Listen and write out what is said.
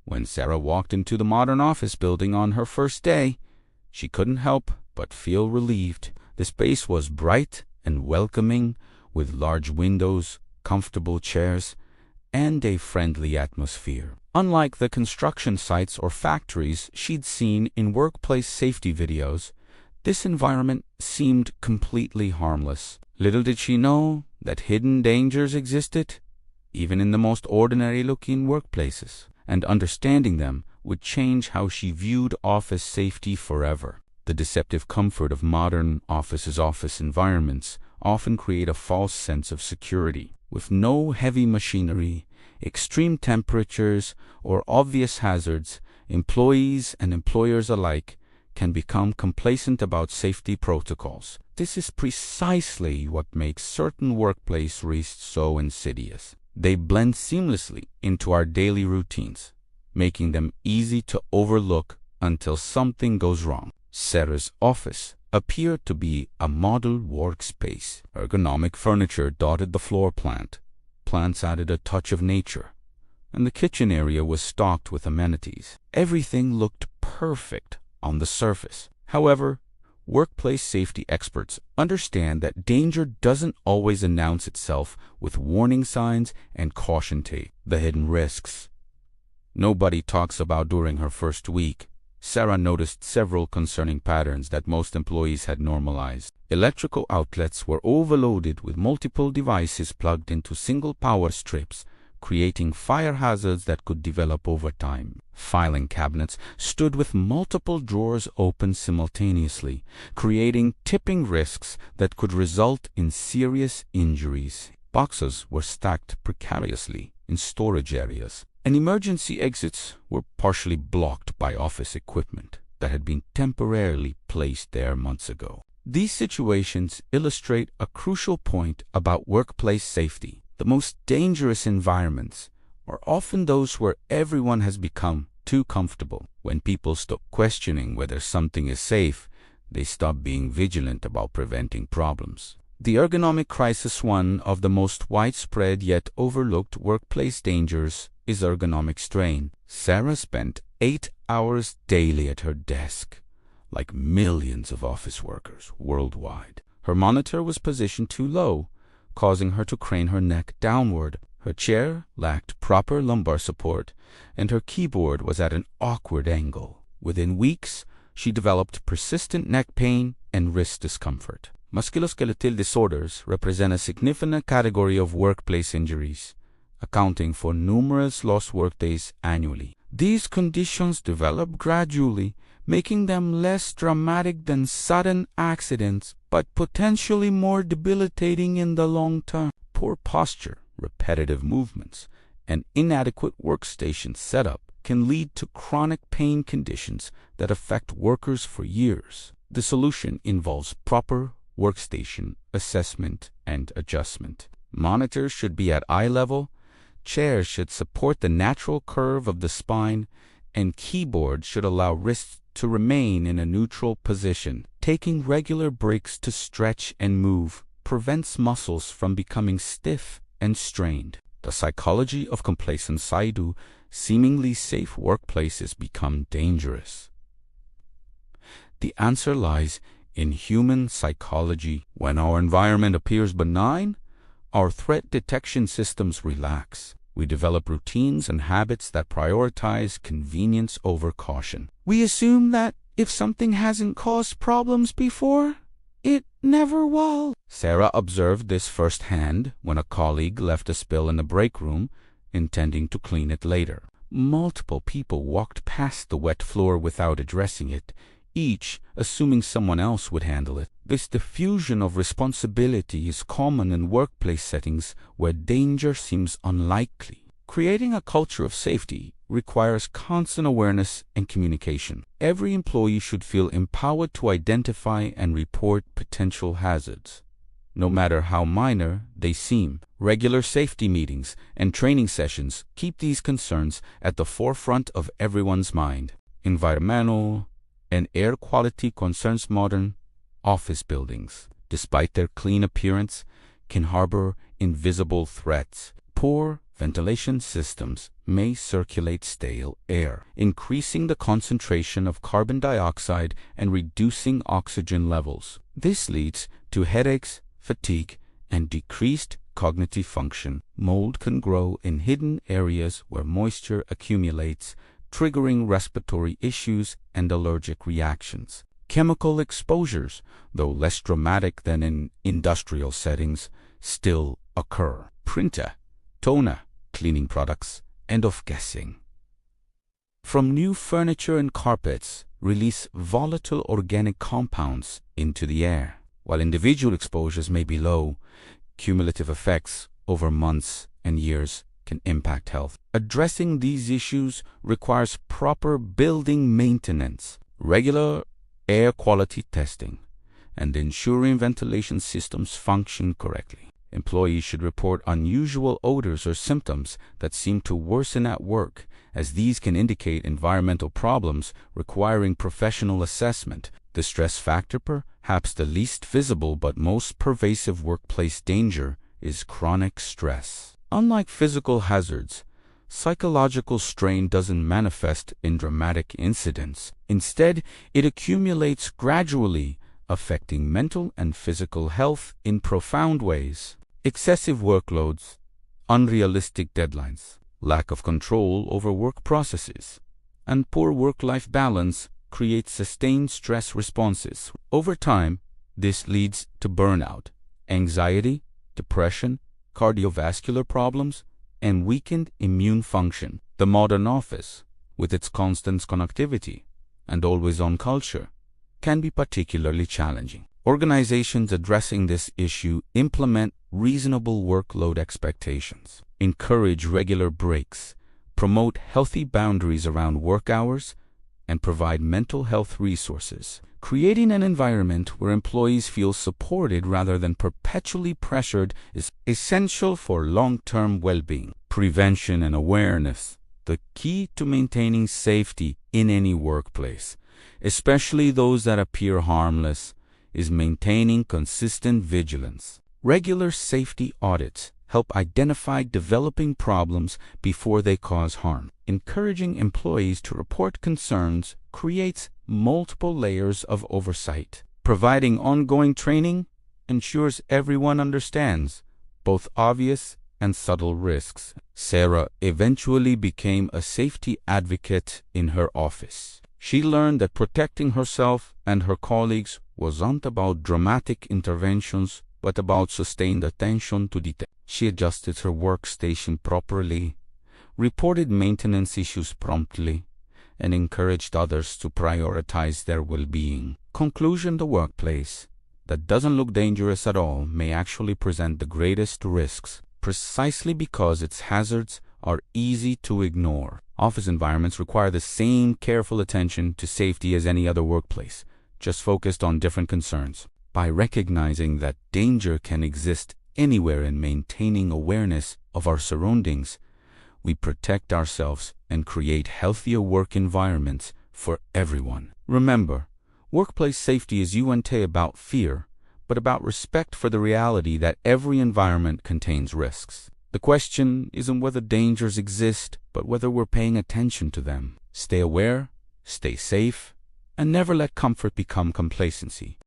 When Sarah walked into the modern office building on her first day, she couldn't help but feel relieved. The space was bright and welcoming, with large windows, comfortable chairs, and a friendly atmosphere. Unlike the construction sites or factories she'd seen in workplace safety videos, this environment seemed completely harmless. Little did she know that hidden dangers existed, even in the most ordinary-looking workplaces, and understanding them would change how she viewed office safety forever. The deceptive comfort of modern office environments often create a false sense of security. With no heavy machinery, extreme temperatures, or obvious hazards, employees and employers alike can become complacent about safety protocols. This is precisely what makes certain workplace risks so insidious. They blend seamlessly into our daily routines, making them easy to overlook until something goes wrong. Sarah's office appeared to be a model workspace. Ergonomic furniture dotted the floor plan. Plants added a touch of nature, and the kitchen area was stocked with amenities. Everything looked perfect on the surface. However, workplace safety experts understand that danger doesn't always announce itself with warning signs and caution tape. The hidden risks nobody talks about. During her first week, Sarah noticed several concerning patterns that most employees had normalized. Electrical outlets were overloaded with multiple devices plugged into single power strips, creating fire hazards that could develop over time. Filing cabinets stood with multiple drawers open simultaneously, creating tipping risks that could result in serious injuries. Boxes were stacked precariously in storage areas, and emergency exits were partially blocked by office equipment that had been temporarily placed there months ago. These situations illustrate a crucial point about workplace safety. The most dangerous environments are often those where everyone has become too comfortable. When people stop questioning whether something is safe, they stop being vigilant about preventing problems. The ergonomic crisis, one of the most widespread yet overlooked workplace dangers, is ergonomic strain. Sarah spent 8 hours daily at her desk, like millions of office workers worldwide. Her monitor was positioned too low, causing her to crane her neck downward. Her chair lacked proper lumbar support, and her keyboard was at an awkward angle. Within weeks, she developed persistent neck pain and wrist discomfort. Musculoskeletal disorders represent a significant category of workplace injuries, accounting for numerous lost workdays annually. These conditions develop gradually, making them less dramatic than sudden accidents, but potentially more debilitating in the long term. Poor posture, repetitive movements, and inadequate workstation setup can lead to chronic pain conditions that affect workers for years. The solution involves proper workstation assessment and adjustment. Monitors should be at eye level, chairs should support the natural curve of the spine, and keyboards should allow wrists to remain in a neutral position. Taking regular breaks to stretch and move prevents muscles from becoming stiff and strained. The psychology of complacency. Do seemingly safe workplaces become dangerous? The answer lies in human psychology. When our environment appears benign, our threat detection systems relax. We develop routines and habits that prioritize convenience over caution. We assume that if something hasn't caused problems before, it never will. Sarah observed this firsthand when a colleague left a spill in the break room, intending to clean it later. Multiple people walked past the wet floor without addressing it, each assuming someone else would handle it. This diffusion of responsibility is common in workplace settings where danger seems unlikely. Creating a culture of safety requires constant awareness and communication. Every employee should feel empowered to identify and report potential hazards, no matter how minor they seem. Regular safety meetings and training sessions keep these concerns at the forefront of everyone's mind. Environmental and air quality concerns. Modern office buildings, despite their clean appearance, can harbor invisible threats. Poor ventilation systems may circulate stale air, increasing the concentration of carbon dioxide and reducing oxygen levels. This leads to headaches, fatigue, and decreased cognitive function. Mold can grow in hidden areas where moisture accumulates, triggering respiratory issues and allergic reactions. Chemical exposures, though less dramatic than in industrial settings, still occur. Printer, toner, cleaning products, and off-gassing from new furniture and carpets release volatile organic compounds into the air. While individual exposures may be low, cumulative effects over months and years can impact health. Addressing these issues requires proper building maintenance, regular air quality testing, and ensuring ventilation systems function correctly. Employees should report unusual odors or symptoms that seem to worsen at work, as these can indicate environmental problems requiring professional assessment. The stress factor, perhaps the least visible but most pervasive workplace danger, is chronic stress. Unlike physical hazards, psychological strain doesn't manifest in dramatic incidents. Instead, it accumulates gradually, affecting mental and physical health in profound ways. Excessive workloads, unrealistic deadlines, lack of control over work processes, and poor work-life balance create sustained stress responses. Over time, this leads to burnout, anxiety, depression, cardiovascular problems, and weakened immune function. The modern office, with its constant connectivity and always-on culture, can be particularly challenging. Organizations addressing this issue implement reasonable workload expectations, encourage regular breaks, promote healthy boundaries around work hours, and provide mental health resources. Creating an environment where employees feel supported rather than perpetually pressured is essential for long-term well-being. Prevention and awareness, the key to maintaining safety in any workplace, especially those that appear harmless, is maintaining consistent vigilance. Regular safety audits help identify developing problems before they cause harm. Encouraging employees to report concerns creates multiple layers of oversight. Providing ongoing training ensures everyone understands both obvious and subtle risks. Sarah eventually became a safety advocate in her office. She learned that protecting herself and her colleagues wasn't about dramatic interventions, but about sustained attention to detail. She adjusted her workstation properly, reported maintenance issues promptly, and encouraged others to prioritize their well-being. Conclusion: the workplace that doesn't look dangerous at all may actually present the greatest risks, precisely because its hazards are easy to ignore. Office environments require the same careful attention to safety as any other workplace, just focused on different concerns. By recognizing that danger can exist anywhere and maintaining awareness of our surroundings, we protect ourselves and create healthier work environments for everyone. Remember, workplace safety isn't about fear, but about respect for the reality that every environment contains risks. The question isn't whether dangers exist, but whether we're paying attention to them. Stay aware, stay safe, and never let comfort become complacency.